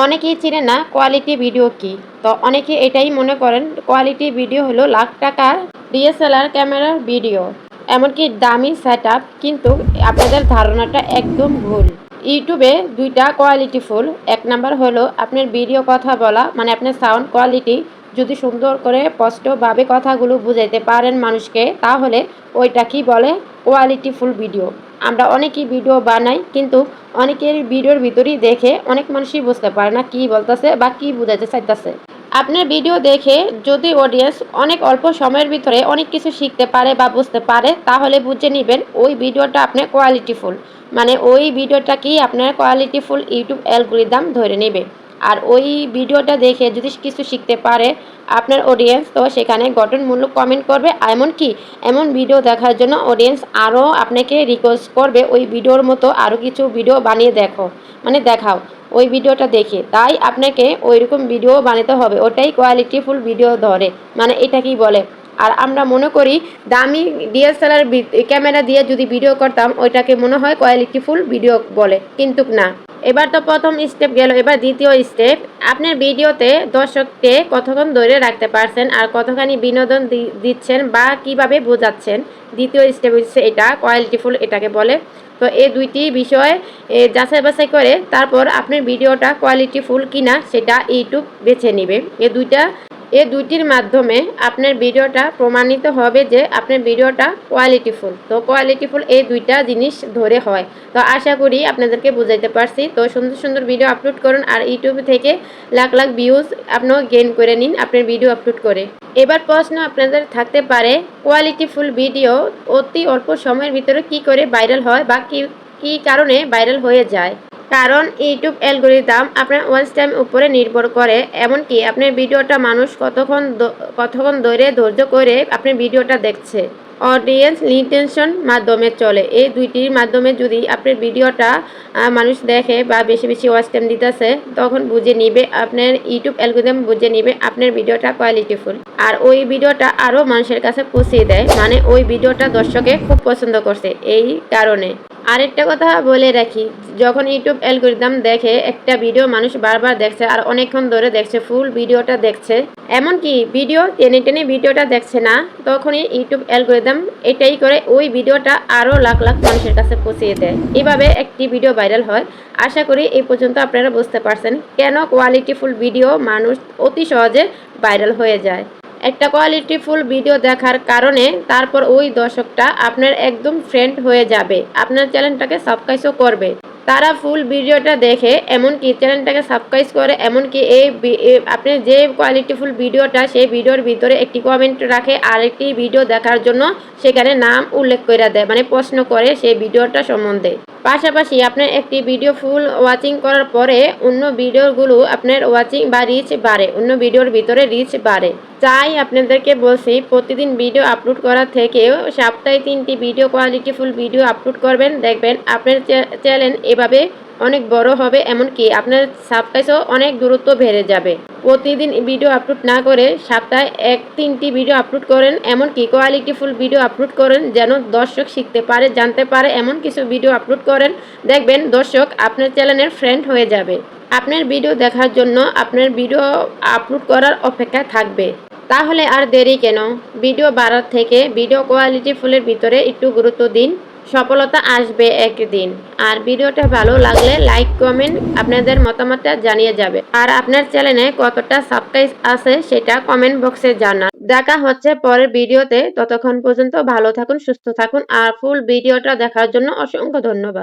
অনেকেই চিনেন না কোয়ালিটি ভিডিও কি। তো অনেকে এটাই মনে করেন কোয়ালিটি ভিডিও হলো লাখ টাকার ডিএসএলআর ক্যামেরার ভিডিও, এমনকি দামি সেট আপ। কিন্তু আপনাদের ধারণাটা একদম ভুল। ইউটিউবে দুইটা কোয়ালিটি ফুল। এক নাম্বার হলো আপনার ভিডিও কথা বলা, মানে আপনার সাউন্ড কোয়ালিটি যদি সুন্দর করে স্পষ্টভাবে কথাগুলো বুঝাইতে পারেন মানুষকে, তাহলে ওইটা কি বলে কোয়ালিটি ফুল ভিডিও। আমরা অনেকেই ভিডিও বানাই, কিন্তু অনেকের ভিডিওর ভিতরেই দেখে অনেক মানুষই বুঝতে পারে না কি বলতেছে বা কি বুঝাইতে চাইতেছে। আপনার ভিডিও দেখে যদি অডিয়েন্স অনেক অল্প সময়ের ভিতরে অনেক কিছু শিখতে পারে বা বুঝতে পারে, তাহলে বুঝে নেবেন ওই ভিডিওটা আপনার কোয়ালিটিফুল। মানে ওই ভিডিওটা কি আপনার কোয়ালিটিফুল ইউটিউব অ্যালগরিদম ধরে নেবে। আর ওই ভিডিওটা দেখে যদি কিছু শিখতে পারে আপনার অডিয়েন্স, তো সেখানে গঠনমূলক কমেন্ট করবে। এমনকি এমন ভিডিও দেখার জন্য অডিয়েন্স আরও আপনাকে রিকোয়েস্ট করবে ওই ভিডিওর মতো আরও কিছু ভিডিও বানিয়ে দেখো, মানে দেখাও ওই ভিডিওটা দেখে। তাই আপনাকে ওইরকম ভিডিও বানাতে হবে, ওটাই কোয়ালিটিফুল ভিডিও ধরে। মানে এটা কি বলে। আর আমরা মনে করি দামি ডিএসএলআর ক্যামেরা দিয়ে যদি ভিডিও করতাম ওইটাকে মনে হয় কোয়ালিটিফুল ভিডিও বলে, কিন্তু না। এবার তো প্রথম স্টেপ গেল, এবার দ্বিতীয় স্টেপ। আপনার ভিডিওতে দর্শককে কতক্ষণ ধরে রাখতে পারছেন আর কতখানি বিনোদন দিচ্ছেন বা কিভাবে বোঝাচ্ছেন। দ্বিতীয় স্টেপ হচ্ছে এটা কোয়ালিটিফুল, এটাকে বলে। তো এই দুইটি বিষয় যাচাই বাছাই করে তারপর আপনার ভিডিওটা কোয়ালিটিফুল কিনা সেটা ইউটিউব বেছে নেবে। এই দুইটির মাধ্যমে আপনার ভিডিওটা প্রমাণিত হবে যে আপনার ভিডিওটা কোয়ালিটিফুল। তো কোয়ালিটিফুল এই দুইটা জিনিস ধরে হয়। তো আশা করি আপনাদেরকে বুঝাইতে পারছি। তো সুন্দর সুন্দর ভিডিও আপলোড করুন আর ইউটিউব থেকে লাখ লাখ ভিউজ আপনিও গেইন করে নিন আপনার ভিডিও আপলোড করে। এবার প্রশ্ন আপনাদের থাকতে পারে কোয়ালিটিফুল ভিডিও অতি অল্প সময়ের ভিতরে কি করে ভাইরাল হয় বা কি কারণে ভাইরাল হয়ে যায়। কারণ ইউটিউব অ্যালগরিদম আপনার ওয়াচ টাইম উপরে নির্ভর করে, এমনকি আপনার ভিডিওটা মানুষ কতক্ষণ ধরে ধৈর্য করে আপনার ভিডিওটা দেখছে। অডিয়েন্স রিটেনশন মাধ্যমে চলে। এই দুইটির মাধ্যমে যদি আপনার ভিডিওটা মানুষ দেখে বা বেশি বেশি ওয়াচ টাইম দিতেছে, তখন বুঝে নিবে আপনার ইউটিউব অ্যালগরিদম বুঝে নিবে আপনার ভিডিওটা কোয়ালিটিফুল। আর ওই ভিডিওটা আরও মানুষের কাছে পৌঁছিয়ে দেয়, মানে ওই ভিডিওটা দর্শকে খুব পছন্দ করছে এই কারণে। আরেকটা কথা বলে রাখি, যখন ইউটিউব অ্যালগরিদম দেখে একটা ভিডিও মানুষ বারবার দেখছে আর অনেকক্ষণ ধরে দেখছে, ফুল ভিডিওটা দেখছে, এমনকি ভিডিও টেনে টেনে ভিডিওটা দেখছে না, তখনই ইউটিউব অ্যালগরিদম এটাই করে ওই ভিডিওটা আরও লাখ লাখ মানুষের কাছে পৌঁছিয়ে দেয়। এভাবে একটি ভিডিও ভাইরাল হয়। আশা করি এই পর্যন্ত আপনারা বুঝতে পারছেন কেন কোয়ালিটিফুল ভিডিও মানুষ অতি সহজে ভাইরাল হয়ে যায়। একটা কোয়ালিটিফুল ভিডিও দেখার কারণে তারপর ওই দর্শকটা আপনার একদম ফ্রেন্ড হয়ে যাবে, আপনার চ্যানেলটাকে সাবস্ক্রাইবও করবে। তারা ফুল ভিডিওটা দেখে এমনকি চ্যানেলটাকে সাবস্ক্রাইব করে, এমনকি আপনি যে কোয়ালিটিফুল ভিডিওটা সেই ভিডিওর ভিতরে একটি কমেন্ট রাখে আরেকটি ভিডিও দেখার জন্য সেখানে নাম উল্লেখ করে দেয়, মানে প্রশ্ন করে সেই ভিডিওটা সম্বন্ধে। পাশাপাশি আপনার একটি ভিডিও ফুল ওয়াচিং করার পরে অন্য ভিডিওগুলো আপনার ওয়াচিং বা রিচ বাড়ে, অন্য ভিডিওর ভিতরে রিচ বাড়ে। তাই আপনাদেরকে বলছি প্রতিদিন ভিডিও আপলোড করার থেকেও সপ্তাহে 3টি ভিডিও কোয়ালিটিফুল ভিডিও আপলোড করবেন, দেখবেন আপনার চ্যানেল এভাবে অনেক বড় হবে, এমনকি আপনার সাবস্ক্রাইবও অনেক দূরত্ব বেড়ে যাবে। প্রতিদিন ভিডিও আপলোড না করে সপ্তাহে 3টি ভিডিও আপলোড করেন, এমনকি কোয়ালিটিফুল ভিডিও আপলোড করেন যেন দর্শক শিখতে পারে, জানতে পারে, এমন কিছু ভিডিও আপলোড করেন, দেখবেন দর্শক আপনার চ্যানেলের ফ্রেন্ড হয়ে যাবে। আপনার ভিডিও দেখার জন্য আপনার ভিডিও আপলোড করার অপেক্ষা থাকবে। তাহলে আর দেরি কেন, ভিডিও বাড়ার থেকে ভিডিও কোয়ালিটিফুলের ভিতরে একটু গুরুত্ব দিন, সফলতা আসবে একদিন। আর ভিডিওটা ভালো লাগলে লাইক কমেন্ট আপনাদের মতামতটা জানিয়ে যাবে। আর আপনার চ্যানেলে কতটা সাবস্ক্রাইব আছে সেটা কমেন্ট বক্সে জানান। দেখা হচ্ছে পরের ভিডিওতে, ততক্ষণ পর্যন্ত ভালো থাকুন, সুস্থ থাকুন। আর ফুল ভিডিওটা দেখার জন্য অসংখ্য ধন্যবাদ।